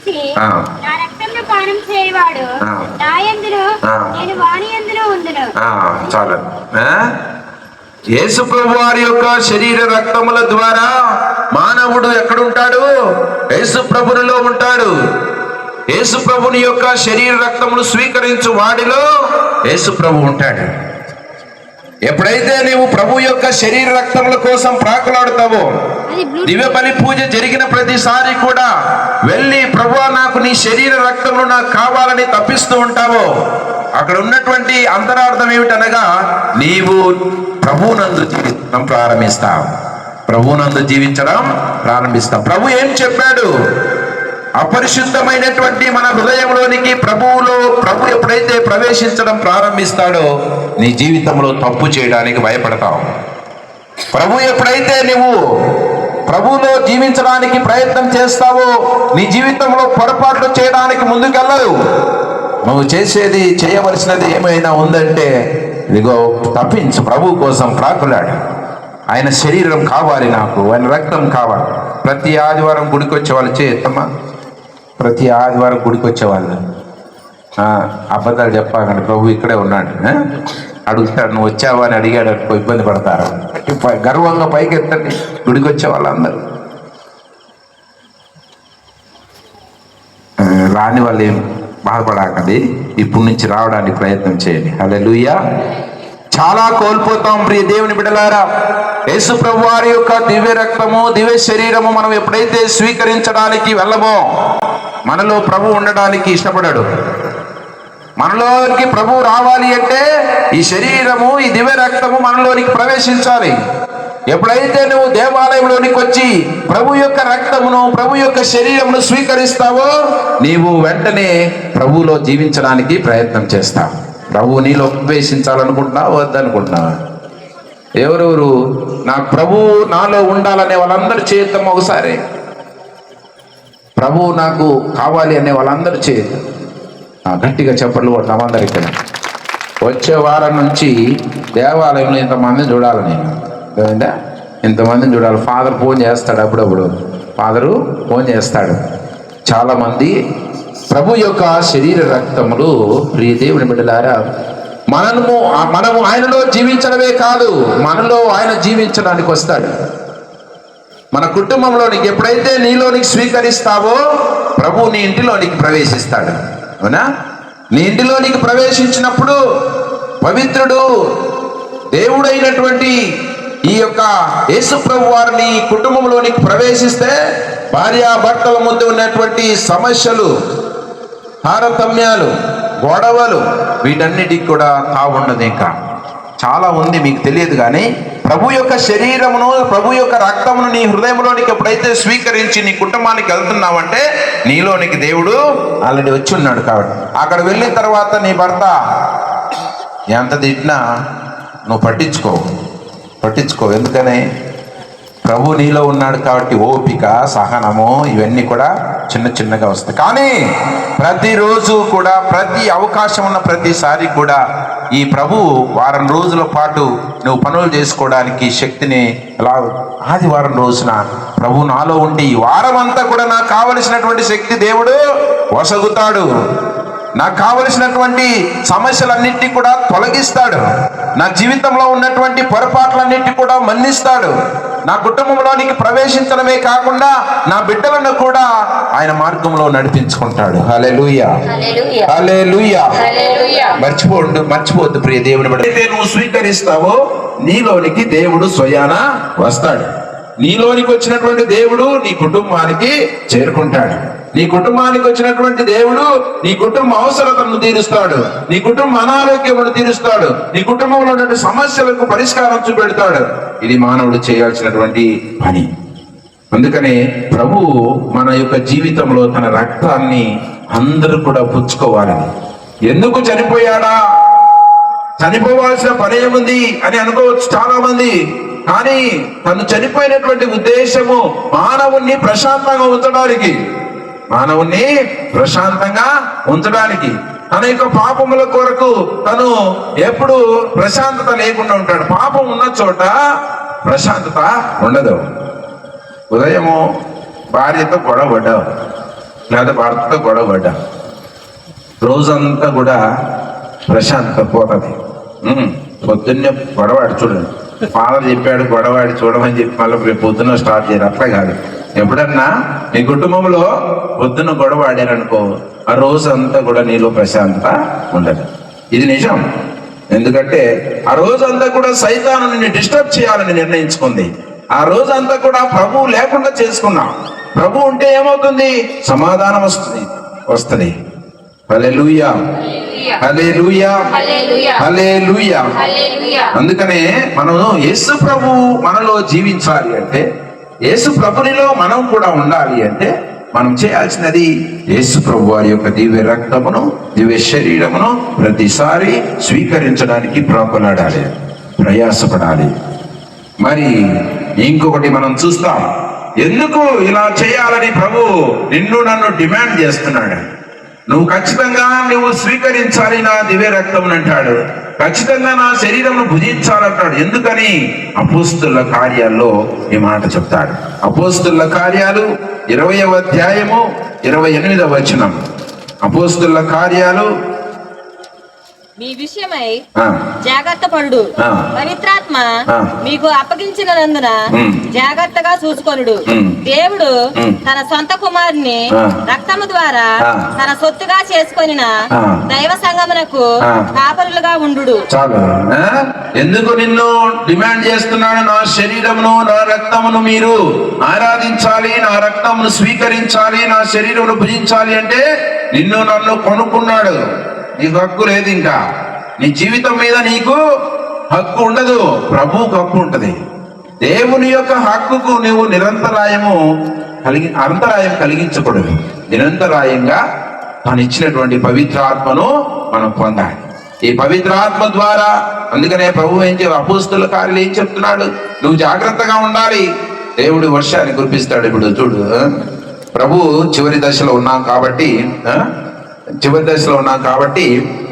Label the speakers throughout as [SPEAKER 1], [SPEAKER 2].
[SPEAKER 1] స్వీకరించి నా రక్తంను పానం చేయవాడు నా యందును నేను వాని యందును ఉందును.
[SPEAKER 2] చాలు. యేసు ప్రభు వారి యొక్క శరీర రక్తముల ద్వారా మానవుడు ఎక్కడుంటాడు? యేసు ప్రభునిలో ఉంటాడు. యేసు ప్రభుని యొక్క శరీర రక్తమును స్వీకరించు వాడిలో యేసు ప్రభు ఉంటాడు. ఎప్పుడైతే నీవు ప్రభు యొక్క శరీర రక్తముల కోసం ప్రాకులాడుతావో, దివ్య బలి పూజ జరిగిన ప్రతిసారి కూడా వెళ్ళి ప్రభువా నాకు నీ శరీర రక్తములు నాకు కావాలని తప్పిస్తూ ఉంటావో, అక్కడ ఉన్నటువంటి అంతరార్థం ఏమిటనగా నీవు ప్రభువునందు జీవించడం ప్రారంభిస్తావు. ప్రభువునందు జీవించడం ప్రారంభిస్తావు. ప్రభు ఏం చెప్పాడు? అపరిశుద్ధమైనటువంటి మన హృదయంలోనికి ప్రభు ఎప్పుడైతే ప్రవేశించడం ప్రారంభిస్తాడో నీ జీవితంలో తప్పు చేయడానికి భయపడతావు. ప్రభు ఎప్పుడైతే నువ్వు ప్రభువులో జీవించడానికి ప్రయత్నం చేస్తావో నీ జీవితంలో పొరపాట్లు చేయడానికి ముందుకెళ్ళవు. నువ్వు చేయవలసినది ఏమైనా ఉందంటే ఇదిగో తప్పించు. ప్రభు కోసం ప్రాకులాడు. ఆయన శరీరం కావాలి, నాకు ఆయన రక్తం కావాలి. ప్రతి ఆదివారం గుడికి వచ్చేవాళ్ళు చేయమ్మా. ప్రతి ఆదివారం గుడికి వచ్చేవాళ్ళు అబద్ధాలు చెప్పాకండి, ప్రభు ఇక్కడే ఉన్నాడు అడుగుతాడు. నువ్వు వచ్చావా అని అడిగాడు అనుకో ఇబ్బంది పడతారు. గర్వంగా పైకి ఎత్తండి గుడికి వచ్చే వాళ్ళందరూ. రాని వాళ్ళు ఏం బాధపడకండి, ఇప్పటి నుంచి రావడానికి ప్రయత్నం చేయండి. హల్లెలూయా. చాలా కోల్పోతాం ప్రియ దేవుని బిడ్డలారా. యేసు ప్రభు వారి యొక్క దివ్య రక్తము దివ్య శరీరము మనం ఎప్పుడైతే స్వీకరించడానికి వెళ్ళమో మనలో ప్రభు ఉండడానికి ఇష్టపడాడు. మనలోనికి ప్రభు రావాలి అంటే ఈ శరీరము ఈ దివ్య రక్తము మనలోనికి ప్రవేశించాలి. ఎప్పుడైతే నువ్వు దేవాలయంలోనికి వచ్చి ప్రభు యొక్క రక్తమును ప్రభు యొక్క శరీరమును స్వీకరిస్తావో నీవు వెంటనే ప్రభువులో జీవించడానికి ప్రయత్నం చేస్తావు. ప్రభు నీలో ప్రవేశించాలనుకుంటున్నావు వద్దనుకుంటున్నావా? ఎవరెవరు నాకు ప్రభు నాలో ఉండాలనే వాళ్ళందరూ చేద్దాం ఒకసారి. ప్రభు నాకు కావాలి అనే వాళ్ళందరూ చేద్దాం. గట్టిగా చెప్పట్లు కొడతాం అందరు. ఇక్కడ వచ్చే వారం నుంచి దేవాలయంలో ఇంతమందిని చూడాలి. నేను ఇంతమందిని చూడాలి. ఫాదర్ ఫోన్ చేస్తాడు, అప్పుడప్పుడు ఫాదరు ఫోన్ చేస్తాడు. చాలామంది ప్రభు యొక్క శరీర రక్తములు ప్రియ దేవుని బిడ్డలారా మనము ఆయనలో జీవించడమే కాదు, మనలో ఆయన జీవించడానికి వస్తాడు. మన కుటుంబంలోనికి ఎప్పుడైతే నీలోనికి స్వీకరిస్తావో ప్రభు నీ ఇంటిలోనికి ప్రవేశిస్తాడు. అవునా? నీ ఇంటిలోనికి ప్రవేశించినప్పుడు పవిత్రుడు దేవుడైనటువంటి ఈ యొక్క యేసు ప్రభు వారిని కుటుంబంలోనికి ప్రవేశిస్తే భార్యాభర్తల ముందు ఉన్నటువంటి సమస్యలు, తారతమ్యాలు, గొడవలు వీటన్నిటికి కూడా తావుండదు. ఇంకా చాలా ఉంది, మీకు తెలియదు. కానీ ప్రభు యొక్క శరీరమును ప్రభు యొక్క రక్తమును నీ హృదయంలోనికి ఎప్పుడైతే స్వీకరించి నీ కుటుంబానికి వెళ్తున్నావంటే నీలోనికి దేవుడు ఆల్రెడీ వచ్చి ఉన్నాడు. కాబట్టి అక్కడ వెళ్ళిన తర్వాత నీ భర్త ఎంత తిట్టినా నువ్వు పట్టించుకో. ఎందుకని ప్రభు నీలో ఉన్నాడు కాబట్టి ఓపిక, సహనము ఇవన్నీ కూడా చిన్నగా వస్తాయి. కానీ ప్రతిరోజు కూడా ప్రతి అవకాశం ఉన్న ప్రతిసారి కూడా ఈ ప్రభు వారం రోజుల పాటు నువ్వు పనులు చేసుకోవడానికి శక్తిని ఎలా ఆదివారం రోజున ప్రభు నాలో ఉండి ఈ వారం అంతా కూడా నాకు కావలసినటువంటి శక్తి దేవుడు వసగుతాడు. నాకు కావలసినటువంటి సమస్యలన్నింటినీ కూడా తొలగిస్తాడు. నా జీవితంలో ఉన్నటువంటి పొరపాట్లన్నింటినీ కూడా మన్నిస్తాడు. నా కుటుంబంలోనికి ప్రవేశించడమే కాకుండా నా బిడ్డలను కూడా ఆయన మార్గంలో నడిపించుకుంటాడు. హల్లెలూయా, హల్లెలూయా. మర్చిపోవద్దు ప్రియ దేవుని బిడ్డ. అయితే నువ్వు స్వీకరిస్తావో నీలోనికి దేవుడు స్వయాన వస్తాడు. నీలోనికి వచ్చినటువంటి దేవుడు నీ కుటుంబానికి చేరుకుంటాడు. నీ కుటుంబానికి వచ్చినటువంటి దేవుడు నీ కుటుంబ అవసరతను తీరుస్తాడు. నీ కుటుంబ అనారోగ్యమును తీరుస్తాడు. నీ కుటుంబంలో ఉన్నటువంటి సమస్యలకు పరిష్కారం చూపెడతాడు. ఇది మానవుడు చేయాల్సినటువంటి పని. అందుకనే ప్రభు మన యొక్క జీవితంలో తన రక్తాన్ని అందరూ కూడా పుచ్చుకోవాలని. ఎందుకు చనిపోయాడా, చనిపోవాల్సిన పని ఏముంది అని అనుకోవచ్చు చాలా మంది. కానీ తను చనిపోయినటువంటి ఉద్దేశము మానవుణ్ణి ప్రశాంతంగా ఉంచడానికి తన యొక్క పాపముల కొరకు తను ఎప్పుడు ప్రశాంతత లేకుండా ఉంటాడు. పాపం ఉన్న చోట ప్రశాంతత ఉండదు. ఉదయము భార్యతో గొడవపడ్డావు, లేదా భర్తతో గొడవ పడ్డా, రోజంతా కూడా ప్రశాంతత పోతుంది. పొద్దున్నే గొడవాడి చూడండి, ఫాదర్ చెప్పాడు గొడవాడి చూడమని చెప్పి మళ్ళీ రేపు పొద్దున్న స్టార్ట్ చేయరు. అట్లా కాదు. ఎప్పుడన్నా నీ కుటుంబంలో పొద్దున్న గొడవ ఆడారనుకో, ఆ రోజు అంతా కూడా నీలో ప్రశాంతత ఉండదు. ఇది నిజం. ఎందుకంటే ఆ రోజంతా కూడా సైతాను నిన్ను డిస్టర్బ్ చేయాలని నిర్ణయించుకుంది. ఆ రోజంతా కూడా ప్రభువు లేకుండా చేసుకున్నాం. ప్రభు ఉంటే ఏమవుతుంది? సమాధానం వస్తుంది. హల్లెలూయా, హల్లెలూయా, హల్లెలూయా. అందుకనే మనం యేసు ప్రభు మనలో జీవించాలి అంటే, యేసు ప్రభునిలో మనం కూడా ఉండాలి అంటే మనం చేయాల్సినది యేసు ప్రభు వారి యొక్క దివ్య రక్తమును, దివ్య శరీరమును ప్రతిసారి స్వీకరించడానికి ప్రాకులాడాలి, ప్రయాసపడాలి. మరి ఇంకొకటి మనం చూస్తాం, ఎందుకు ఇలా చేయాలని ప్రభు నిన్ను నన్ను డిమాండ్ చేస్తున్నాడు. నువ్వు ఖచ్చితంగా నువ్వు స్వీకరించాలి నా దివ్య రక్తం అంటాడు, ఖచ్చితంగా నా శరీరంను భుజించాలంటాడు. ఎందుకని? అపోస్తుల కార్యాల్లో ఈ మాట చెప్తాడు. అపోస్తుల కార్యాలు 20వ అధ్యాయము 28వ వచనం. అపోస్తుల కార్యాలు
[SPEAKER 3] మీ విషయమై జాగ్రత్త పడు, పవిత్రాత్మ మీకు అప్పగించినందున జాగ్రత్తగా చూసుకొనుడు. దేవుడు తన సొంత కుమారుని రక్తము ద్వారా తన సొత్తుగా చేసుకొనిన దైవ సంగమునకు కాపరులుగా ఉండు.
[SPEAKER 2] చాలు. ఎందుకు నిన్ను డిమాండ్ చేస్తున్నాడు? నా శరీరమును నా రక్తమును మీరు ఆరాధించాలి, నా రక్తమును స్వీకరించాలి, నా శరీరమును భుజించాలి అంటే నిన్ను నన్ను కొనుక్కున్నాడు. నీకు హక్కు లేదు. ఇంకా నీ జీవితం మీద నీకు హక్కు ఉండదు, ప్రభువుకు హక్కు ఉంటది. దేవుని యొక్క హక్కుకు నువ్వు అంతరాయం కలిగించకూడదు. నిరంతరాయంగా తాను ఇచ్చినటువంటి పవిత్రాత్మను మనం పొందాలి. ఈ పవిత్రాత్మ ద్వారా, అందుకనే ప్రభు అపోస్తుల కార్యాలు ఏం చెప్తున్నాడు? నువ్వు జాగ్రత్తగా ఉండాలి, దేవుడు వర్షాన్ని కురిపిస్తాడు. ఇప్పుడు చూడు, ప్రభు చివరి దశలో ఉన్నాం కాబట్టి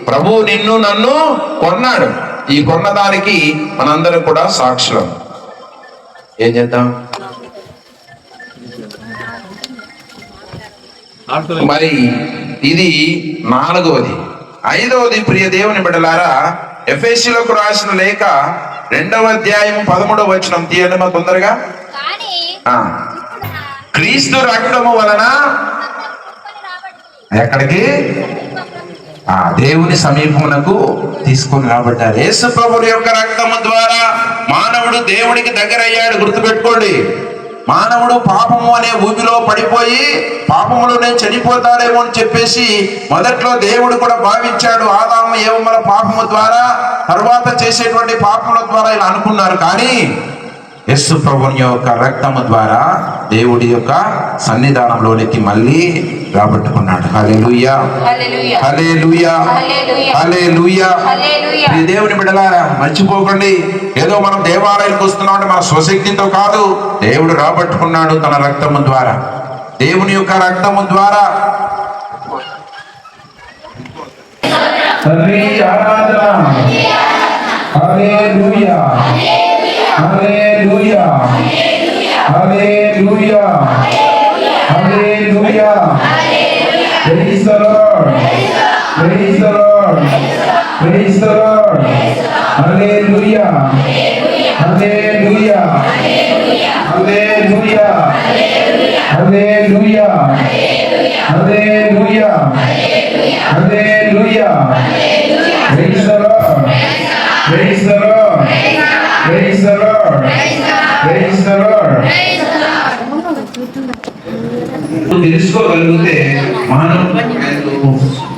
[SPEAKER 2] ప్రభు నిన్ను నన్ను కొన్నాడు. ఈ కొన్నదానికి మనందరం కూడా సాక్షులం. ఏం చేద్దాం మరి? ఇది 4వది. 5వది, ప్రియ దేవుని బిడ్డలారా, ఎఫెసీయులకు రాసిన లేఖ 2వ అధ్యాయం 13వ వచనం తీయండి మా తొందరగా. క్రీస్తు రక్తము వలన ఎక్కడికి? దేవుని సమీపమునకు తీసుకొని రాబడ్డారు. యేసు ప్రభువు యొక్క రక్తము ద్వారా మానవుడు దేవునికి దగ్గర అయ్యాడు. గుర్తుపెట్టుకోండి, మానవుడు పాపము అనే ఊబిలో పడిపోయి పాపములోనే చనిపోతాడేమో అని చెప్పేసి మొదట్లో దేవుడు కూడా భావించాడు. ఆదాము ఏమో పాపము ద్వారా, తర్వాత చేసేటువంటి పాపముల ద్వారా ఇలా అనుకున్నారు. కానీ యేసు ప్రభుని యొక్క రక్తము ద్వారా దేవుడి యొక్క సన్నిధానంలోనికి మళ్ళీ రాబట్టుకున్నాడు. హల్లెలూయా, హల్లెలూయా, హల్లెలూయా. ఈ దేవుని బిడ్డలారా, మర్చిపోకండి, ఏదో మనం దేవాలయానికి వస్తున్నాం అంటే మన స్వశక్తితో కాదు. దేవుడు రాబట్టుకున్నాడు తన రక్తము ద్వారా. దేవుని యొక్క రక్తము ద్వారా
[SPEAKER 4] Hallelujah. Hallelujah. Hallelujah. Praise the Lord. Praise the Lord. Praise the Lord. Hallelujah. Hallelujah. Hallelujah. Hallelujah. Hallelujah. Hallelujah. Praise the Lord. Praise the Lord. Praise the Lord. Praise the Lord. తెలుసుకోగలిగితే మానవుడు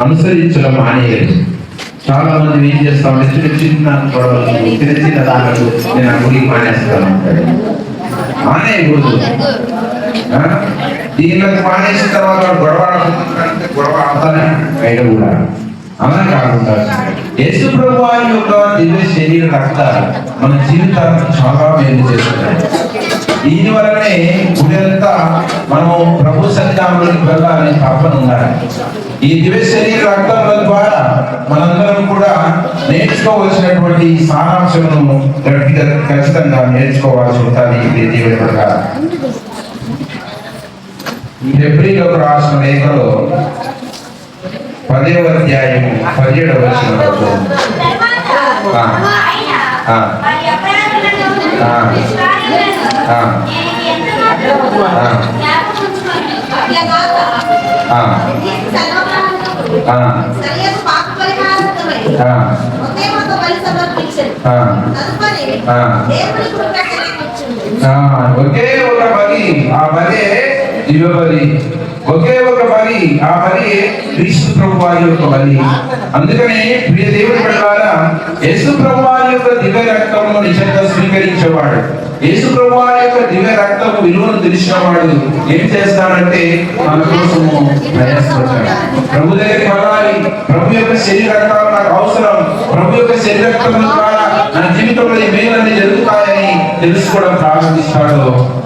[SPEAKER 4] అనుసరించడం మానేయాలి. చాలా మంది ఏం చేస్తామంటే చిన్న దాంట్లో నేను ఆ గుడికి మానేస్తాను అంటాడు. మానేయకూడదు. దీనికి మానేసిన తర్వాత గొడవ ఆడతానే బయట కూడా. అలా కాకుండా యేసు ప్రభువారి యొక్క దివ్య శరీర రక్తాలు మన జీవితాలను చాలా మేలు చేస్తున్నాయి. దీని వల్లనే గుడంతా మనము ప్రభు సన్నిధానంలోకి వెళ్ళాలని తపన ఉండాలి. ఈ దివ్య శరీర రక్తముల ద్వారా మనందరం కూడా నేర్చుకోవాల్సినటువంటి సారాంశమును ఖచ్చితంగా నేర్చుకోవాల్సి ఉంటుంది. దేవుడి ప్రకారం హెబ్రీయులకు రాసిన లేఖలో 10వ అధ్యాయం 17వ వచనంలో
[SPEAKER 1] వారి అపరాధములను, నిష్కార్యములను నేను ఎంతమాత్రము జ్ఞాపకం ఉంచుకొను.
[SPEAKER 5] సరియైన పాప పరిహారార్థమై ఒకే ఒక బలి సమర్పించెను. తదుపరి దేవుని కృప కనిపించింది.
[SPEAKER 4] ఒకే ఒక బలి, ఆ బలి దివ్య బలి. ఒకే ఒక బలి, ఆ బలి క్రీస్తు ప్రభు వారి యొక్క బలి. అందుకనే ప్రియ దేవుడి బిడ్డలారా, యేసు ప్రభు వారి యొక్క దివ్య రక్తమును నిజంగా స్వీకరించేవాడు, యేసు ప్రభు వారి యొక్క దివ్య రక్తము విలువను తెలిసినవాడు ఏం చేస్తాడంటే మన కోసము ప్రయాసపడతాడు. ప్రభు దగ్గరికి వెళ్ళాలి, ప్రభు యొక్క శరీర రక్తాలు నాకు అవసరం, ప్రభు యొక్క శరీర రక్తం ద్వారా నా జీవితంలో ఈ మేలన్నీ జరుగుతాయని తెలుసుకోవడం ప్రారంభిస్తాడు.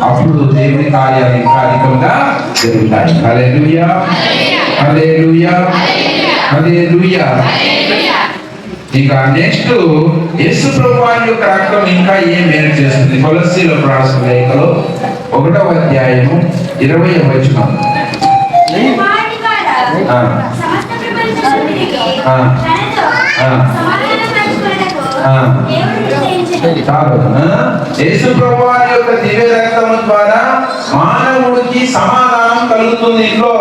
[SPEAKER 4] అప్పుడు దేవుని కార్యాలు ఇంకా అధికంగా జరుగుతాయి. హల్లెలూయా, హల్లెలూయా, హల్లెలూయా. ఇక నెక్స్ట్ యేసు ప్రభు వారి యొక్క రక్తం ఇంకా ఏం మేలు చేస్తుంది? కొలస్సీయులకు రాసిన లేఖలో 1వ అధ్యాయము 20వ వచనం.
[SPEAKER 1] వారి ద్వారా సమస్త ప్రపంచమును తిరిగి తనతో సమాధానపరచుకొనుటకు దేవుడు నిశ్చయించెను.
[SPEAKER 4] చాలు. యేసు ప్రభు వారి యొక్క దివ్య రక్తము ద్వారా మానవుడికి సమాధానం కలుగుతుంది. ఇంట్లో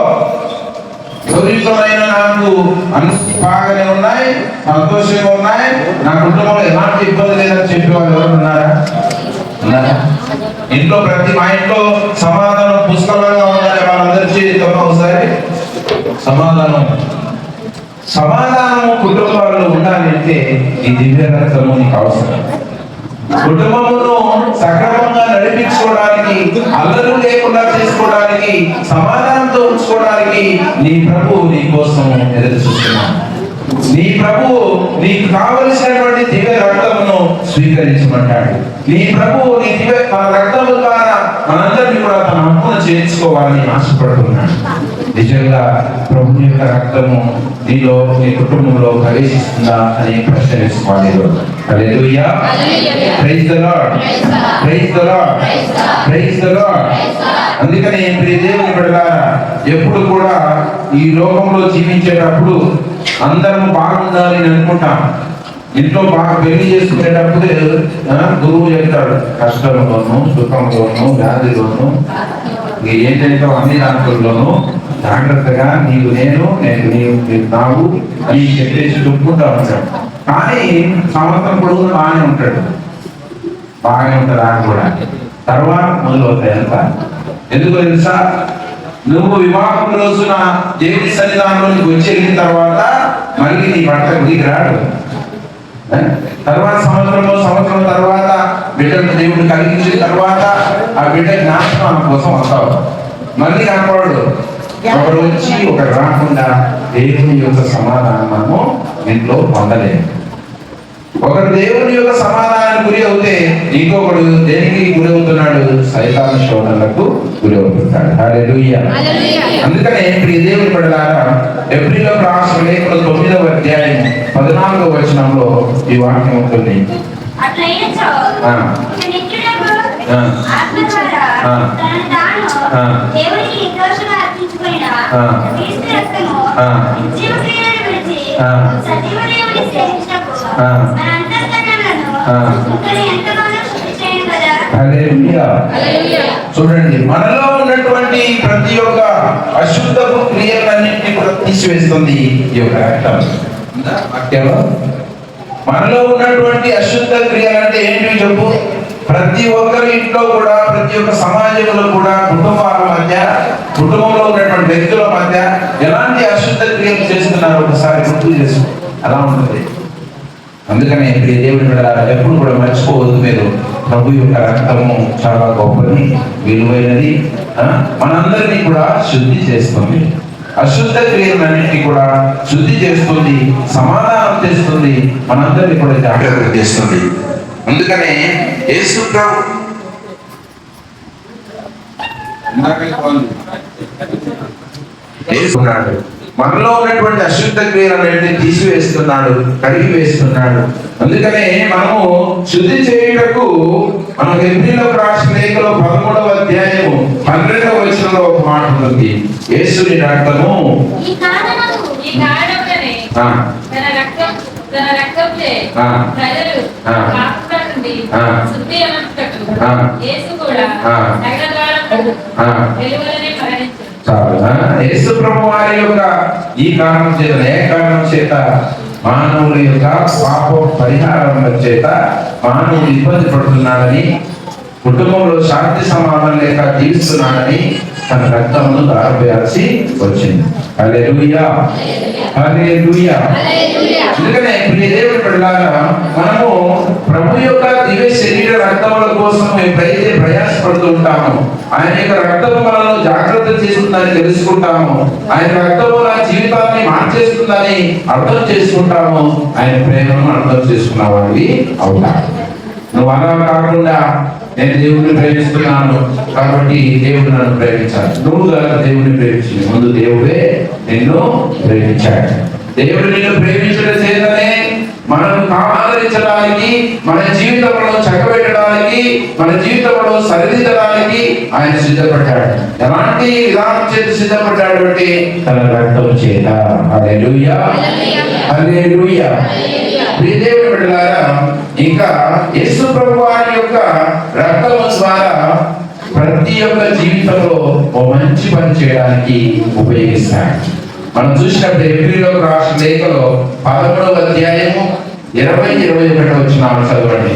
[SPEAKER 4] ఎవరితోనైనా నాకు అన్ని బాగానే ఉన్నాయి, సంతోషంగా ఉన్నాయి, నా కుటుంబంలో ఎలాంటి ఇబ్బంది లేదని చెప్పేవాళ్ళు ఎవరు ఉన్నారా? ఇంట్లో మా ఇంట్లో సమాధానం పుష్కలంగా ఉందని వాళ్ళందరి చేతితో ఒకసారి సమాధానము కుటుంబాల్లో ఉండాలంటే ఈ దివ్య రక్తము నీకు అవసరం. కుటుంబమును సక్రమంగా నడిపించుకోవడానికి, అల్లరు లేకుండా చేసుకోవడానికి, సమాధానంతో ఉంచుకోవడానికి నీ ప్రభు నీ కోసం ఎదురు చూస్తున్నాడు. నీ ప్రభు నీకు కావలసినటువంటి దివ్య రక్తమును స్వీకరించమంటాడు. నీ ప్రభు నీ దివ్య రక్తము ద్వారా మనందరినీ కూడా తన హక్కును చేర్చుకోవాలని ఆశపడుతున్నాడు. నిజంగా ప్రభు యొక్క రక్తము నీలో, నీ కుటుంబంలో ప్రవేశిస్తుందా అని ప్రశ్న వేసుకోవాలి. Hallelujah, praise the Lord, praise the Lord, praise the Lord. అందుకని ప్రియ దేవుని బిడ్డలారా, ఎప్పుడు కూడా ఈ లోకంలో జీవించేటప్పుడు అందరం బాగుండాలి అని అనుకుంటాం. ఇంట్లో బాగా పెళ్లి చేసుకునేటప్పుడు గురువు చెప్తాడు, కష్టంలోను, సుఖంలోను, వ్యాధిలోను, ఏంటంటే అన్ని దాంట్లోనూ జాగ్రత్తగా నీవు నేను నీవు నావు అని చెప్పేసి చెప్పుకుంటా ఉంటాడు. కానీ సంవత్సరం పొడుగున బాగానే ఉంటాడు ఆయన కూడా. తర్వాత మొదలవుతాయి అంతా. ఎందుకు తెలుసా? నువ్వు వివాహం రోజున దేవుని సన్నిధానంలోకి వచ్చి వెళ్ళిన తర్వాత మళ్ళీ నీ భర్త గుడికి రాడు. తర్వాత సంవత్సరం తర్వాత బిడ్డను దేవుడు కలిగించిన తర్వాత ఆ బిడ్డ జ్ఞాపకం కోసం వస్తావు. మళ్ళీ కనపడు. ఒకరు వచ్చి ఒకరు రాకుండా దేవుని యొక్క సమాధానం మనము ఇంట్లో పొందలేము. ఒకరు దేవుని యొక్క సమాధానానికి గురి అవుతే ఇంకొకడు దేనికి గురి అవుతున్నాడు? సైతాను శోధనలకు గురి అవుతున్నాడు. హల్లెలూయా. అందుకనే ప్రియ దేవుని బిడ్డలారా, హెబ్రీయులకు రాసిన లేఖలో 9వ అధ్యాయం 14వ వచనంలో ఈ వాక్యం ఉంటుంది.
[SPEAKER 1] అట్లయినచో నిత్యుడగు ఆత్మ ద్వారా తనను తాను దేవునికి నిర్దోషంగా అర్పించుకొనిన క్రీస్తు రక్తము నిత్య క్రియలను విడిచి సజీవ దేవుని సేవించుటకు మన అంతఃకరణలను శుద్ధుని ఎంతగానో శుద్ధి చేయను కదా.
[SPEAKER 4] హల్లెలూయా. చూడండి, మనలో ఉన్నటువంటి ప్రతి ఒక్క అశుద్ధపు క్రియలన్నింటినీ కూడా తీసివేస్తుంది ఈ యొక్క రక్తం. వాక్యంలో మనలో ఉన్నటువంటి అశుద్ధ క్రియలు అంటే ఏంటి చెప్పు? ప్రతి ఒక్కరి ఇంట్లో కూడా, ప్రతి ఒక్క సమాజంలో కూడా, కుటుంబాల మధ్య, కుటుంబంలో ఉన్నటువంటి వ్యక్తుల మధ్య ఎలాంటి అశుద్ధ క్రియలు చేస్తున్నారు ఒకసారి గుర్తు చేసు. అలా ఉంటుంది. అందుకని ప్రియ దేవుని బిడ్డలారా, ఎప్పుడు కూడా మర్చిపోవద్దు మీరు. ప్రభు యొక్క రక్తము చాలా గొప్పది, విలువైనది, మనందరినీ కూడా శుద్ధి చేస్తుంది. అశుద్ధ క్రియలన్నింటినీ కూడా శుద్ధి చేస్తుంది, సమాధానం చేస్తుంది, మనందరినీ కూడా జాగ్రత్త చేస్తుంది. అందుకనే యేసు ప్రభు యేసున్నాడు. మనలో ఉన్నటువంటి అశుద్ధ క్రియలన్నింటినీ తీసివేస్తున్నాడు, కడిగి వేస్తున్నాడు. అందుకనే మనము శుద్ధి చేయుటకు మనం హెబ్రీయులకు రాసిన లేఖలో 13వ అధ్యాయము 12వ వచనంలో ఒక మాట ఉంది. యేసుని రక్తము
[SPEAKER 1] ఈ కారణమునే తన రక్తంచే ప్రజలు పాపముల నుండి శుద్ధి అమర్చుటకు యేసు కూడా సకల ద్వారములకు వెలువలనే మరణించాడు.
[SPEAKER 4] యేసు ప్రభు వారి యొక్క ఈ కారణం చేత, ఏ కారణం చేత, మానవుల యొక్క పాప పరిహారం చేత మానవుడు ఇబ్బంది పడుతున్నాడని, కుటుంబంలో శాంతి సమాధానం లేక జీవిస్తున్నాడని తన రక్తమును దారవేయాల్సి వచ్చింది. హల్లెలూయా, హల్లెలూయా. అందుకనే ప్రియ దేవుని బిడ్డలారా, మనము ప్రభు యొక్క దివ్య శరీర రక్తముల కోసం ఎప్పుడైతే ప్రయాసపడుతూ ఉంటామో, ఆయన యొక్క రక్తము మనల్ని జాగ్రత్త చేస్తుందని తెలుసుకుంటాము, ఆయన రక్తము నా జీవితాన్ని మార్చేస్తుందని అర్థం చేసుకుంటాము, ఆయన ప్రేమను అర్థం చేసుకున్న వాడివి అవుతాడు. నువ్వు అలా కాకుండా నేను దేవుడిని ప్రేమిస్తున్నాను కాబట్టి దేవుడు నన్ను ప్రేమించాలి, నువ్వు కాదు దేవుడిని ప్రేమించి, ముందు దేవుడే నిన్ను ప్రేమించాడు. దేవుడు నిన్ను ప్రేమించడం చేతనే మనం ఆదరించడానికి, మన జీవితంలో చక్కబెట్టడానికి, మన జీవితంలో సరిదిద్దడానికి ఆయన సిద్ధపడ్డాడు. ఎలాంటి విధానం చేత సిద్ధపడ్డాడు అంటే తన రక్తం చేత. హల్లెలూయా, హల్లెలూయా. ప్రియదేవుని బిడ్డలారా, ఇంకా యేసు ప్రభు వారి యొక్క రక్తము ద్వారా ప్రతి ఒక్క జీవితంలో ఓ మంచి పని చేయడానికి ఉపయోగిస్తాడు. మనం చూసినప్పుడు హెబ్రీయులకు రాసిన లేఖలో 11వ అధ్యాయము 20-21 వచనాలు చదవండి.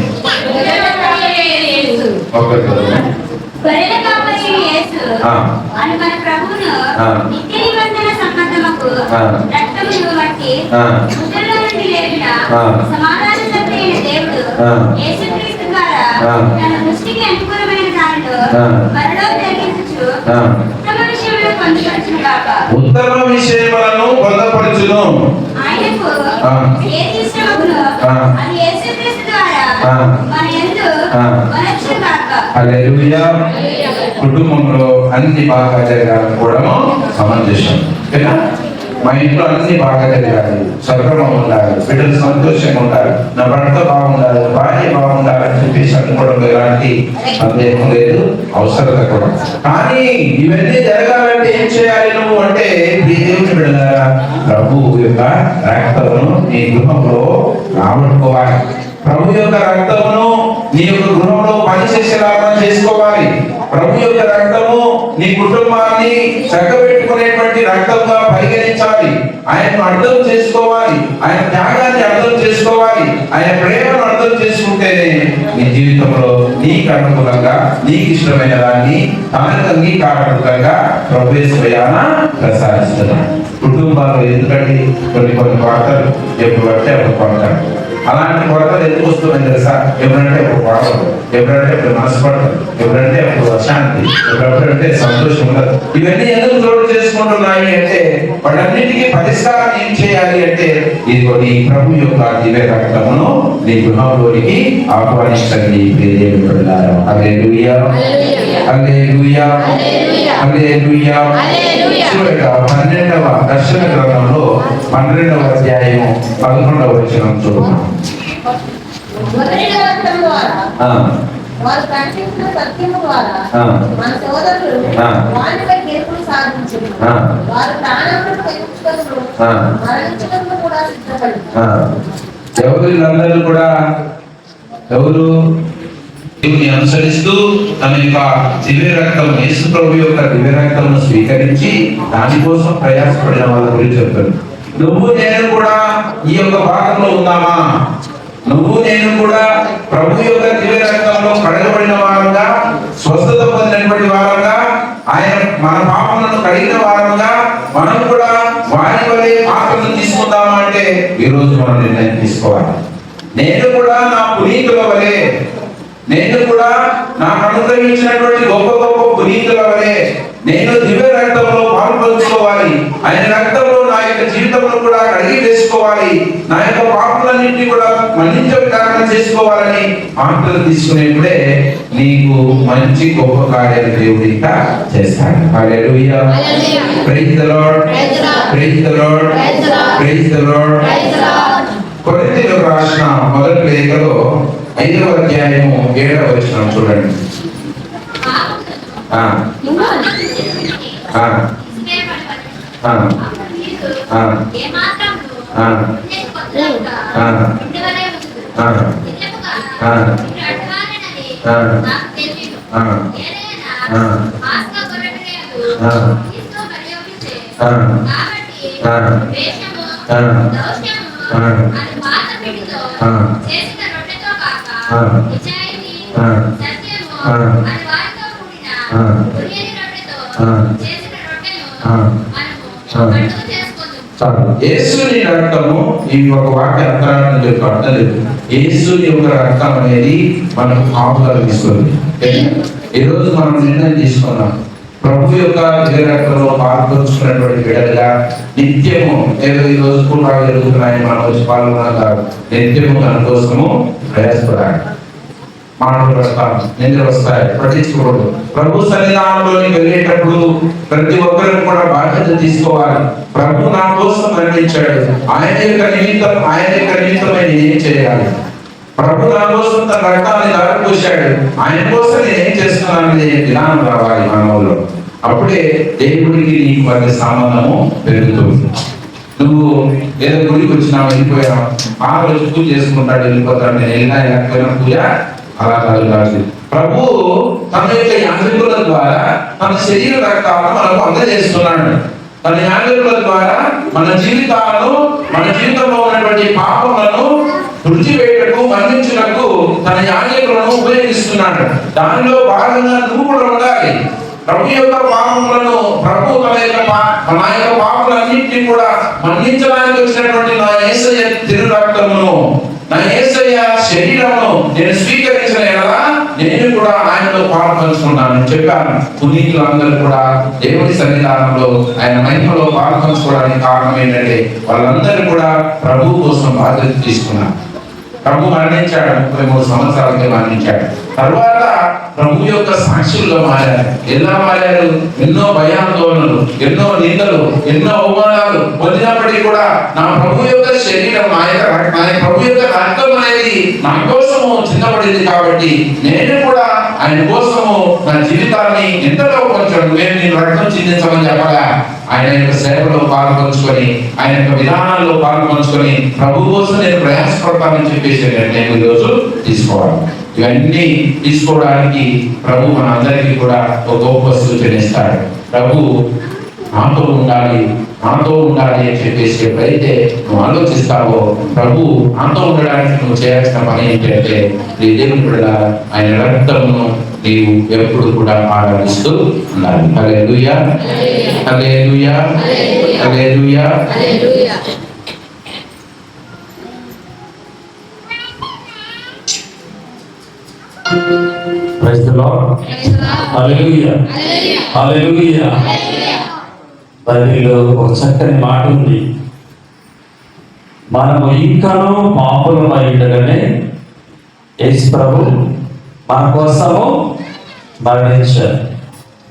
[SPEAKER 1] మన ప్రభువును నిత్య నిబంధన సంబంధముకు రక్తమును బట్టి మృతుల్లో నుండి లేపిన సమాధానకర్తయైన దేవుడు యేసుక్రీస్తు ద్వారా తన దృష్టికి అనుకూలమైన దానిలో మరలో జరిగించుచు ఉత్తమ విషయములను పొందుపరచును గాక.
[SPEAKER 4] ఉత్తమ విషయములను పొందుపరచును.
[SPEAKER 1] ఆయనకు ఏది ఇష్టమగునో అది యేసుక్రీస్తు ద్వారా మన యందు మనర్చును గాక.
[SPEAKER 4] హల్లెలూయా. కుటుంబంలో అన్ని బాగా జరగాలనుకోవడము సమంజసం. మా ఇంట్లో అన్ని బాగా జరగాలి, సక్రమం ఉండాలి, బిడ్డలు సంతోషంగా ఉండాలి, నా భర్త బాగుండాలి, భార్య బాగుండాలని చెప్పేసి అనుకోవడంలో ఎలాంటి సందేహం లేదు, అవసరత కూడా. కానీ ఇవన్నీ జరగాలంటే ఏం చేయాలి నువ్వు అంటే, ఈ దేవుని బిడ్డలారా, ప్రభు యొక్క రక్తమును నీ గృహంలో రాబట్టుకోవాలి. ప్రభు యొక్క రక్తమును నీ యొక్క గృహంలో పనిచేసేలాగా చేసుకోవాలి. ప్రభు యొక్క రక్తము నీ కుటుంబాన్ని చక్కబెట్టుకునేటువంటి రక్తంగా పరిగణించాలి. ఆయనను అర్థం చేసుకోవాలి, ఆయన త్యాగాన్ని అర్థం చేసుకోవాలి, ఆయన ప్రేమను అర్థం చేసుకుంటేనే నీ జీవితంలో నీకు అనుకూలంగా, నీకు ఇష్టమైన దాన్ని తనకు అంగీకారకంగా ప్రభు స్వయాన ప్రసాదిస్తున్నాడు. కుటుంబాల్లో ఎందుకంటే కొన్ని కొరతలు ఎప్పుడు పడితే అప్పుడు కొడతాడు. అలాంటి కొరతలు ఎందుకు వస్తున్నాయి తెలుసా? ఎవరంటే అప్పుడు గొడవలు, ఎవరంటే అప్పుడు మనస్పడతారు, ఎవరంటే అప్పుడు అశాంతి, ఎవరంటే సంతోషం ఉండదు. ఇవన్నీ ఎందుకు చోటు చేసుకుంటున్నాయి అంటే, వాటన్నిటికీ పరిష్కారం ఏం చేయాలి అంటే, ఇదిగో నీ ప్రభు యొక్క దివ్య రక్తమును నీ గృహంలోనికి ఆహ్వానించండి. హల్లెలూయా, హల్లెలూయా, హల్లెలూయా. 12వ దర్శన గ్రంథంలో 12వ అధ్యాయం 11వ వచనం చూద్దాం.
[SPEAKER 5] వారు ప్రకటించిన సత్యము ద్వారా మన సోదరులు వారిపై తీర్పును సాధించారు. వారు ప్రాణములను పెంచుటకు మరణించటకు కూడా సిద్ధపడ్డారు.
[SPEAKER 4] ఎవరు కూడా ఎవరు దేవుని అనుసరిస్తూ తన యొక్క దివ్య రక్తం, యేసు ప్రభు యొక్క దివ్య రక్తమును స్వీకరించి దానికోసం ప్రయాసపడిన వాళ్ళ గురించి చెప్తారు. నువ్వు నేను కూడా ఈ యొక్క భాగంలో ఉన్నామా? నువ్వు నేను కూడా ప్రభు యొక్క దివ్య రక్తంలో కడగబడిన వారంగా, స్వస్థత పొందినటువంటి వారంగా, ఆయన మన పాపములను కడిగిన వారంగా మనం కూడా వారి వలె పాత్రను తీసుకుందామా అంటే ఈ రోజు మనం నిర్ణయం తీసుకోవాలి. నేను కూడా నా పునీతుల వలె, నేను కూడా నాకు అనుగ్రహించినటువంటి గొప్ప గొప్ప పునీతుల వలె నేను దివ్య రక్తంలో పాల్పంచుకోవాలి. ఆయన రక్తంలో నా యొక్క జీవితంలో కూడా కడిగి వేసుకోవాలి. నా యొక్క పాపలన్నింటినీ కూడా మన్నించే కారణం చేసుకోవాలని ఆంక్షలు తీసుకునేప్పుడే నీకు మంచి గొప్ప కార్యాలు దేవుడు ఇంకా చేస్తాడు. Hallelujah. Praise the Lord. Praise the Lord. Praise the Lord. కొరింథీయులకు రాసిన మొదటి లేఖలో 5వ అధ్యాయము 7వ వచనం చూడండి. యేసుని రక్తము, ఈ ఒక వాక్య అర్థాన్ని యొక్క అర్థం లేదు. యేసుని యొక్క రక్తం అనేది మనకు పాపాలు ఇస్తుంది. ఈరోజు మనం నిర్ణయం తీసుకున్నాం, ప్రభు యొక్క రక్తంలో పాల్గొంచుకున్నటువంటి బిడ్డలుగా నిత్యము, ఏదో ఈ రోజు కూడా జరుగుతున్నాయని మనం వచ్చి పాల్గొన్నారు, నిత్యము తన కోసము ప్రయాసపడాలి. మాటలు వస్తాయి, నిద్ర వస్తాయి, పట్టించుకోవద్దు. ప్రభు సన్నిధానంలోకి వెళ్ళేటప్పుడు ప్రతి ఒక్కరు కూడా బాధ్యత తీసుకోవాలి. ప్రభు నా కోసం మరణించాడు, ఆయన యొక్క నిమిత్తమై నేనేం చేయాలి? ప్రభు నా కోసం తన రక్తాన్ని దారిపోశాడు, ఆయన కోసం నేనేం చేస్తున్నాను అనే విధానం రావాలి మానవుల్లో. అప్పుడే దేవుడికి నీకు మధ్య సంబంధము పెరుగుతుంది. నువ్వు ఏదో గుడికి వచ్చినావు, వెళ్ళిపోయావు, ఆ రోజు పూజ చేసుకుంటాడు, వెళ్ళిపోతాడు, నేను వెళ్ళినా వెళ్ళకపోయినా పూజ అలా కాదు. ప్రభు తన యొక్క యాంత్రికుల ద్వారా తన శరీర రక్తాలను మనకు అందజేస్తున్నాడు. తన యాంత్రికుల ద్వారా మన జీవితాలను, మన జీవితంలో ఉన్నటువంటి పాపములను తుడిచివేయటకు, మరణించుటకు తన యాంత్రికులను ఉపయోగిస్తున్నాడు. దానిలో భాగంగా నువ్వు కూడా ఉండాలి. ప్రభు యొక్క పాపములను, ప్రభు తన యొక్క నా యొక్క పాపములన్నింటినీ కూడా మన్నించడానికి వచ్చినటువంటి నా యేసయ్య తిరు రక్తమును, నా యేసయ్య శరీరమును నేను స్వీకరించిన ఎలా నేను కూడా ఆయనలో పాల్పంచుకున్నాను చెప్పాను. పునీతులు అందరూ కూడా దేవుని సన్నిధానంలో ఆయన మహిమలో పాల్పంచుకోవడానికి కారణం ఏంటంటే వాళ్ళందరూ కూడా ప్రభు కోసం బాధ్యత తీసుకున్నారు. ప్రభు మరణించాడు, 33 సంవత్సరాలకే మరణించాడు. తర్వాత ప్రభు యొక్క సాక్షుల్లో మారారు. ఎలా మారారు? ఎన్నో భయాందోళనలు, ఎన్నో నిందలు, ఎన్నో అవమానాలు పొందినప్పటికీ కూడా నా ప్రభు యొక్క శరీరం, నా ప్రభు యొక్క రక్తం అనేది నా కోసము చిన్నపడింది కాబట్టి నేను కూడా ఆయన కోసము నా జీవితాన్ని ఎంతలో కొంచెం నేను రక్తం చిందించమని చెప్పగా ఆయన యొక్క సేవలో పాల్పంచుకొని, ఆయన యొక్క విధానాల్లో పాల్పంచుకొని ప్రభు కోసం నేను ప్రయాసపడతానని చెప్పేసి నేను ఈరోజు తీసుకోవాలి. ఇవన్నీ తీసుకోవడానికి ప్రభు మన అందరికీ కూడా ఒక గొప్ప సూచన ఇస్తాడు. ప్రభు నాతో ఉండాలి అని చెప్పేసి ఎప్పుడైతే నువ్వు ఆలోచిస్తావో, ప్రభు నాతో ఉండడానికి నువ్వు చేయాల్సిన పని ఏంటంటే నీ దేవుని కూడా ఆయన రక్తమును నీవు ఎప్పుడు కూడా ఆరాధిస్తూ ఉండాలి. హల్లెలూయా, హల్లెలూయా, హల్లెలూయా.
[SPEAKER 6] Praise the Lord. Hallelujah. Hallelujah. బైబిల్లో ఒక చక్కని మాట ఉంది, మనము ఇంకనూ పాపులమై ఉండగానే యేసు ప్రభు మన కోసము మరణించారు.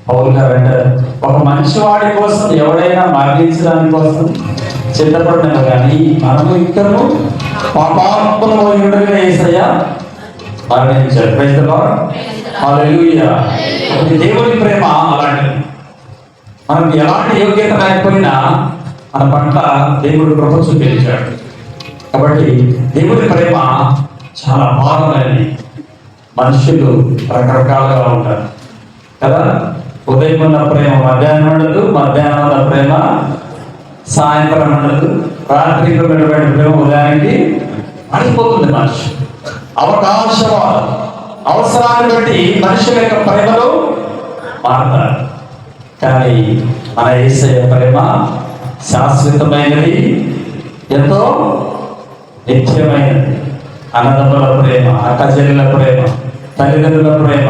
[SPEAKER 6] పౌలు గారు అంటారు, ఒక మంచివాడి కోసం ఎవడైనా మరణించడానికి కోసం సిద్ధపడినాము, కానీ మనము ఇంకనూ పాపులమై ఉండగానే యేసయ్య మరణించారు. Praise the Lord. హల్లెలూయా. దేవుని ప్రేమ అలాంటిది. మనకు ఎలాంటి యోగ్యత లేకపోయినా మన పట్ల దేవుడు కృప చూపించాడు. కాబట్టి దేవుని ప్రేమ చాలా భారమైనది. మనుషులు రకరకాలుగా ఉంటారు కదా. ఉదయం ఉన్న ప్రేమ మధ్యాహ్నం ఉండదు, మధ్యాహ్నం ఉన్న ప్రేమ సాయంత్రం ఉండదు, రాత్రికి ఉన్నటువంటి ప్రేమ ఉదయానికి అడిగిపోతుంది. మనిషి అవసరాన్ని బట్టి మనుషుల యొక్క ప్రేమలు మారుతారు. కానీ మన యేసయ్య ప్రేమ శాశ్వతమైనది, ఎంతో నిత్యమైనది. అన్నదమ్ముల ప్రేమ, అక్క చెల్లెల ప్రేమ, తల్లిదండ్రుల ప్రేమ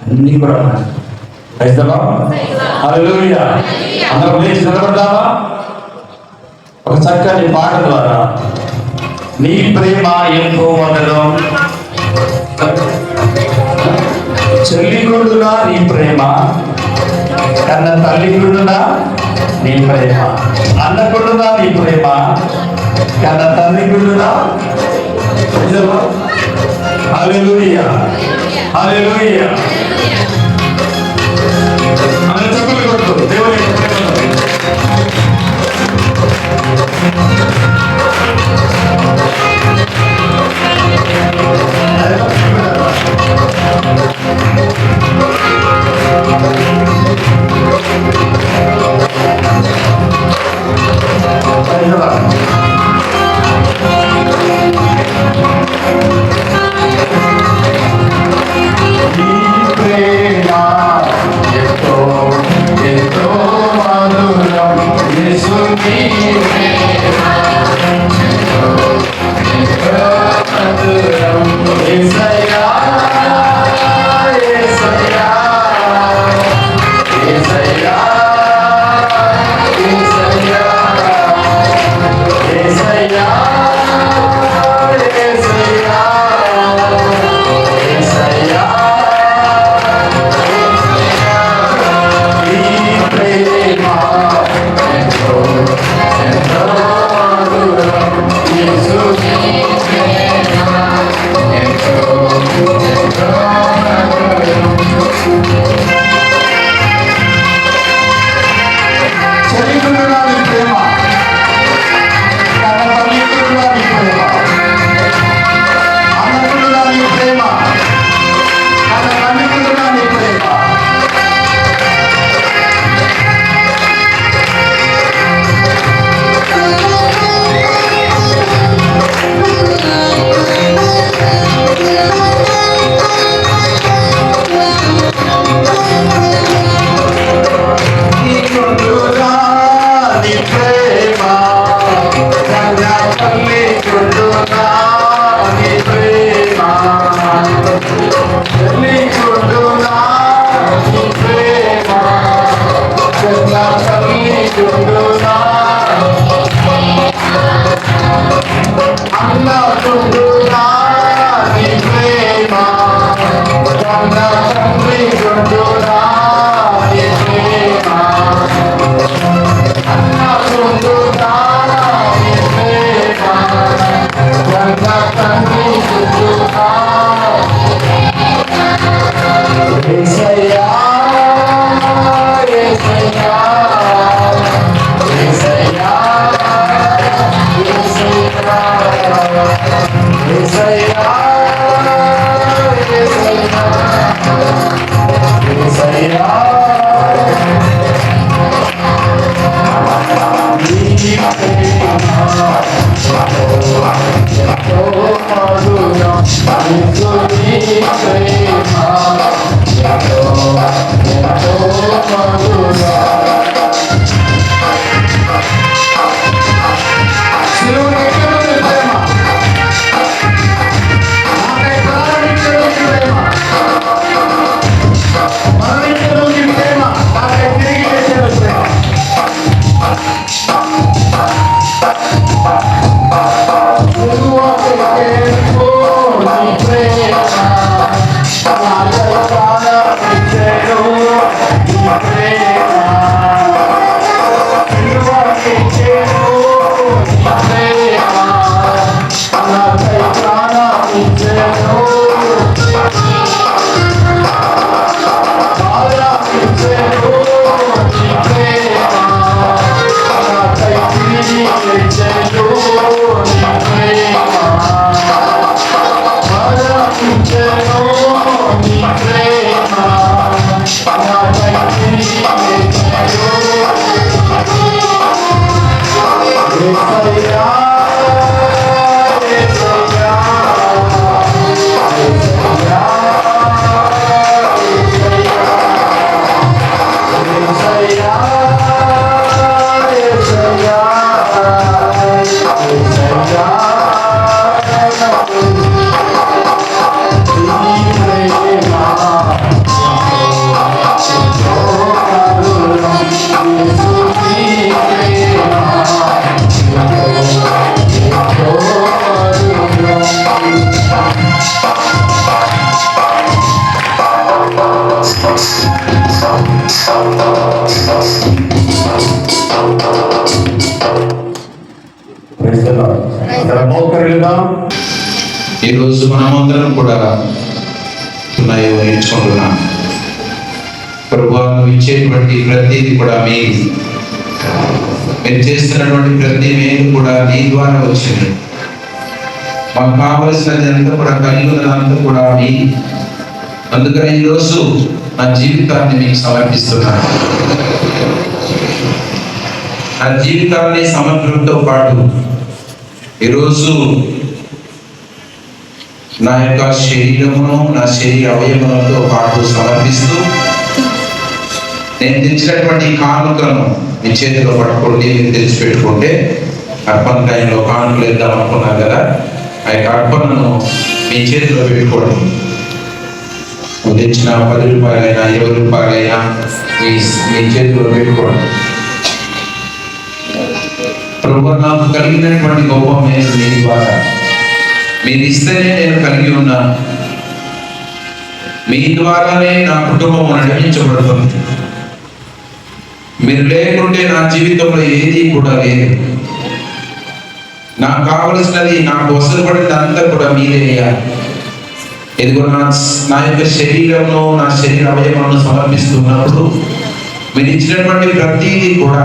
[SPEAKER 6] అన్ని కూడా హల్లెలూయా. అందరూ లేచి నిలబడ్డామా? ఒక చక్కని పాట ద్వారా నీ ప్రేమ ఎంతో మధురం. చెల్లిగుడునా నీ ప్రేమ, కన్న తల్లిగుడునా నీ ప్రేమ, అన్నగుడునా నీ ప్రేమ, కన్న తల్లిగుడునా. హల్లెలూయా, హల్లెలూయా. అన్న చెప్పులు కొట్టు దేవుని
[SPEAKER 4] చెల్లిద్దాం. ఈరోజు మనమందరం కూడా ఉన్నాయో నేర్చుకుంటున్నాం. ప్రభువా, నువ్వు ఇచ్చేటువంటి ప్రతిది కూడా మీరు చేస్తున్నటువంటి ప్రతి మేలు కూడా నీ ద్వారా వచ్చింది. మాకు కావలసినది అంతా కూడా కలిగి ఉన్నదంతా కూడా మీ. అందుకని ఈరోజు నా జీవితాన్ని మీకు సమర్పిస్తున్నాను. నా జీవితాన్ని సమర్పణతో పాటు ఈరోజు నా యొక్క శరీరమును, నా శరీర అవయములతో పాటు సమర్పిస్తూ నేను తెచ్చినటువంటి కానుకలను మీ చేతిలో పట్టుకోండి. మీరు తెచ్చిపెట్టుకుంటే అర్పణ టైంలో కానుకలు వేద్దాం అనుకున్నారు కదా, ఆ యొక్క అర్పణను మీ చేతిలో పెట్టుకోండి. తెచ్చిన 10 రూపాయలైనా 20 రూపాయలైనా మీ చేతిలో పెట్టుకోండి. ప్రభువా, నాకు కలిగినటువంటి గొప్ప మేలు మీ ద్వారా మీరు ఇస్తేనే నేను కలిగి ఉన్నాను. మీ ద్వారానే నా కుటుంబం నడిపించబడుతుంది. మీరు లేకుంటే నా జీవితంలో ఏది కూడా లేదు. నాకు కావలసినది, నాకు అవసరపడింది అంతా కూడా మీరే అయ్యారు. ఇదిగో నా యొక్క శరీరంలో, నా శరీర అవయవాలను సమర్పిస్తున్నప్పుడు మీరు ఇచ్చినటువంటి ప్రతిదీ కూడా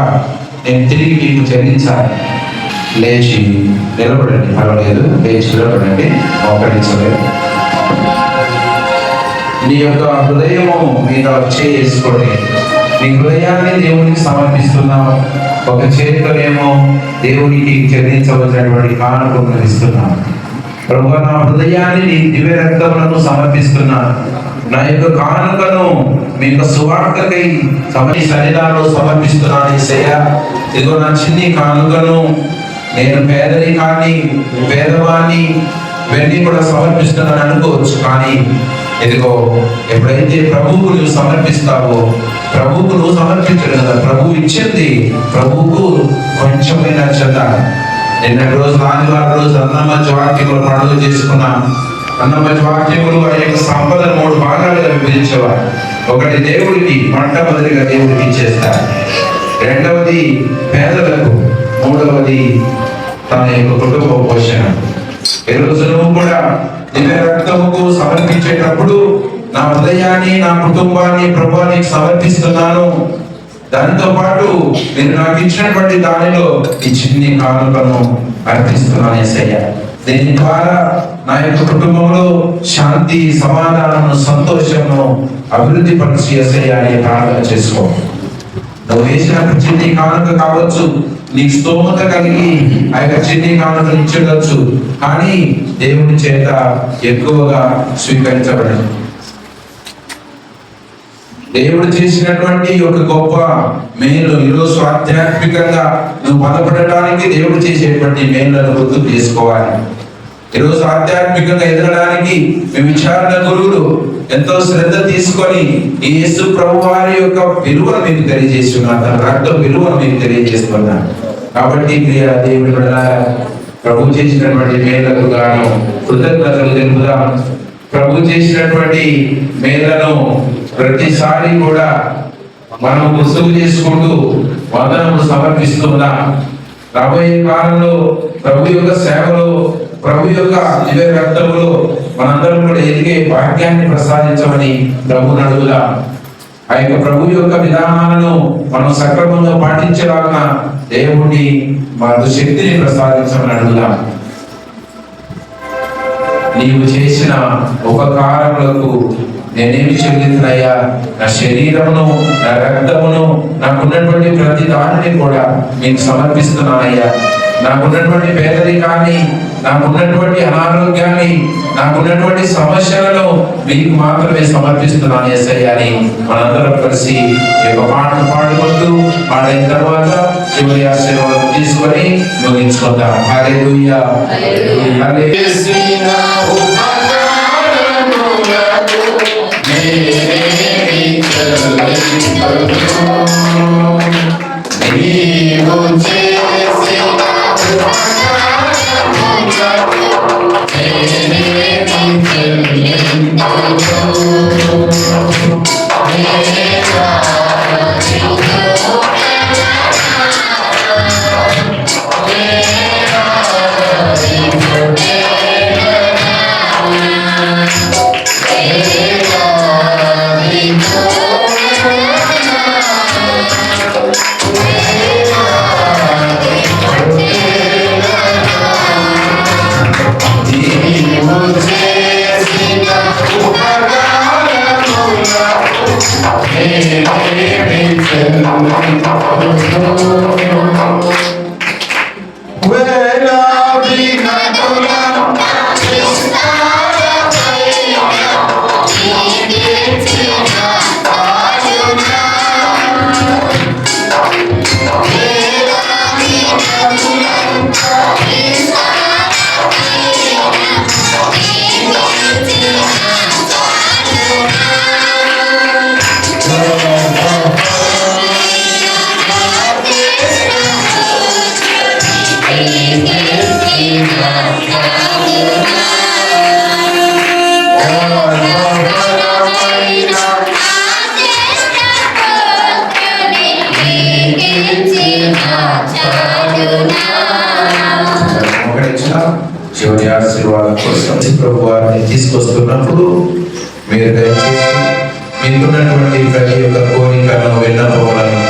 [SPEAKER 4] నేను తిరిగి మీకు చెల్లించాలి. లేచి నిలబడండి, పర్వాలేదు, లేచి నిలబడండి, మోకరించలేదు. నీ యొక్క హృదయము మీద చేసుకోండి. నీ హృదయాన్ని దేవునికి సమర్పిస్తున్నావు. ఒక చేతిలోనేమో దేవునికి చెల్లించవలసినటువంటి కానుకను ఇస్తున్నాను. ప్రభువా, నా హృదయాన్ని నీ దివ్య రక్తములను సమర్పిస్తున్నాను. నా యొక్క కానుకను మీ యొక్క సువార్తకై సన్నిధానంలో సమర్పిస్తున్నాను. యేసయ్యా, ఇదిగో నా చిన్ని కానుకను నేను పేదరికాన్ని, పేదవాన్ని ఇవన్నీ కూడా సమర్పిస్తున్నాను అనుకోవచ్చు. కానీ ఇదిగో ఎప్పుడైతే ప్రభువుకు నువ్వు సమర్పిస్తావో, ప్రభువుకు నువ్వు సమర్పించడు కదా, ప్రభువు ఇచ్చింది ప్రభువుకు కొంచెమైనా చెందాలి. నిన్నటి రోజు ఆదివారం రోజు అన్నమధ్య వాక్యములు పండుగ చేసుకున్నాం. అన్నమధ్య వాక్యములు ఆ యొక్క సంపదను 3 భాగాలుగా విభజించేవారు. ఒకటి దేవుడికి, మొట్టమొదటిగా దేవుడికి ఇచ్చేస్తారు. రెండవది పేదలకు, మూడవది తన యొక్క కుటుంబ పోషణ. ఈరోజు నువ్వు కూడా దివ్య రక్తముకు సమర్పించేటప్పుడు నా హృదయాన్ని, నా కుటుంబాన్ని ప్రభువానికి సమర్పిస్తున్నాను. దానితో పాటు మీరు నాకు ఇచ్చినటువంటి దానిలో ఈ చిన్ని కానుకను అర్పిస్తున్నాను యేసయ్యా. దీని ద్వారా నా యొక్క కుటుంబంలో శాంతి, సమాధానము, సంతోషము అభివృద్ధి పరిచి యేసయ్యా అని ప్రార్థన చేసుకో. నువ్వు వేసిన చిన్ని కానుక కావచ్చు, నీకు స్తోమత కలిగి ఆ యొక్క చిన్ని కానుకలు ఇచ్చేయచ్చు, కానీ దేవుని చేత ఎక్కువగా స్వీకరించబడదు. దేవుడు చేసినటువంటి ఒక గొప్ప మేలు ఈరోజు ఆధ్యాత్మికంగా నువ్వు బలపడటానికి దేవుడు చేసేటువంటి మేలులను గుర్తు చేసుకోవాలి. ఈరోజు ఆధ్యాత్మికంగా ఎదగడానికి మీ విచారణ గురువులు ఎంతో శ్రద్ధ తీసుకొని ఈ యేసు ప్రభువారి యొక్క విలువను మీకు తెలియజేసి ఉన్నారు, తన రక్త విలువను మీకు తెలియజేస్తున్నారు. కాబట్టి ప్రియ దేవుని బిడ్డలారా, ప్రభు చేసినటువంటి మేలకు గాను కృతజ్ఞతలు తెలుపుదాం. ప్రభు చేసినటువంటి మేలను ప్రతిసారి కూడా మనం గుర్తుకు చేసుకుంటూ వందనములు సమర్పిస్తున్నాం. రాబోయే కాలంలో ప్రభు యొక్క సేవలో, ప్రభు యొక్క దివ్య రక్తములో మనందరం కూడా ఎదిగే భాగ్యాన్ని ప్రసాదించమని ప్రభువుని అడుగుదాం. ఆ యొక్క ప్రభు యొక్క విధానాలను మనం సక్రమంగా పాటించలాగిన దేవుడిని మనకు శక్తిని ప్రసాదించమని అడుగుదాం. నీవు చేసిన ఉపకారములకు నేనేమి చెల్లించినయ్యా? నా శరీరమును, నా రక్తమును, నాకున్నటువంటి ప్రతి దానిని కూడా మీకు సమర్పిస్తున్నానయ్యా. నాకున్నటువంటి పేదరికాన్ని, నాకున్నటువంటి అనారోగ్యాన్ని, నాకున్నటువంటి సమస్యలను మీకు మాత్రమే సమర్పిస్తున్నాను యేసయ్యా అని మనందరం కలిసి ఈ యొక్క పాటను పాడుకుంటూ పాడిన తర్వాత చివరి ఆశీర్వాదం తీసుకొని ముగించుకుందాం. హల్లెలూయా, హల్లెలూయా.
[SPEAKER 5] Yeah.
[SPEAKER 4] చివరి ఆశీర్వాదం కోసం ప్రభు వారిని తీసుకొస్తున్నప్పుడు మీరు దయచేసి మీకున్నటువంటి ప్రతి ఒక్క కోరికలను విన్నపములను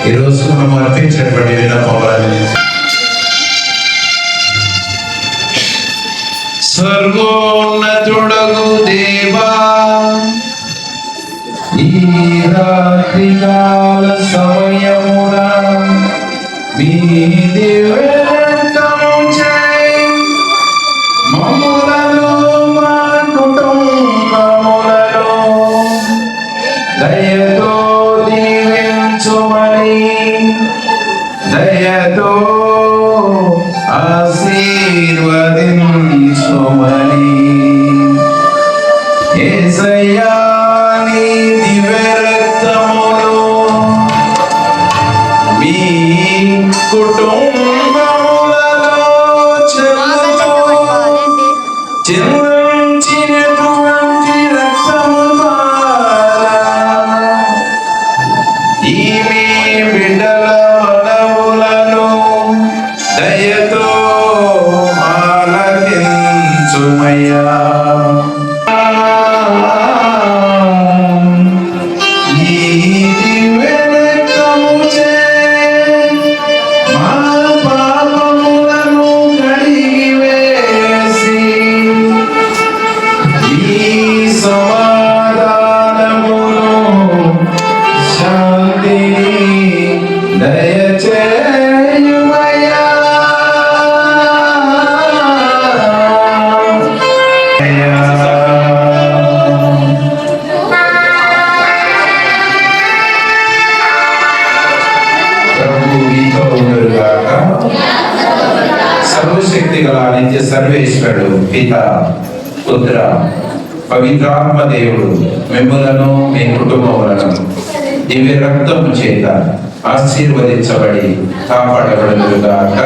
[SPEAKER 4] ఈరోజు మనం అర్పించినటువంటి విన్నపములను సర్వోన్నతుడగు దేవా, ఈ రాత్రికాల సమయమున మీ దివ్యరక్తము చేయి మమ్ములను మా కుటుంబములను దయతో దీవించుమని, దయతో ఆశీర్వదించుమని యేసయ్యా నీ దివ్యరక్తములో మీ కుటుంబములలో చెందినటువంటి రక్తము ద్వారా ఈ మీ బిడ్డల మనవులను దయతో ఆలకించుమయ్యా. ఈ దివ్యరక్తము చే మా పాపములను కడిగివేసి ఈ సమాధానమును శాంతిని దయచేయుమయ్యా. ప్రభు మీతో ఉండుగాక. సర్వశక్తి గల నిత్య సర్వేశ్వరుడు పిత పుత్ర పవిత్రాత్మ దేవుడు మిమ్ములను మీ కుటుంబములను దివ్య రక్తము చేత ఆశీర్వదించబడి కాపాడబడుగాక.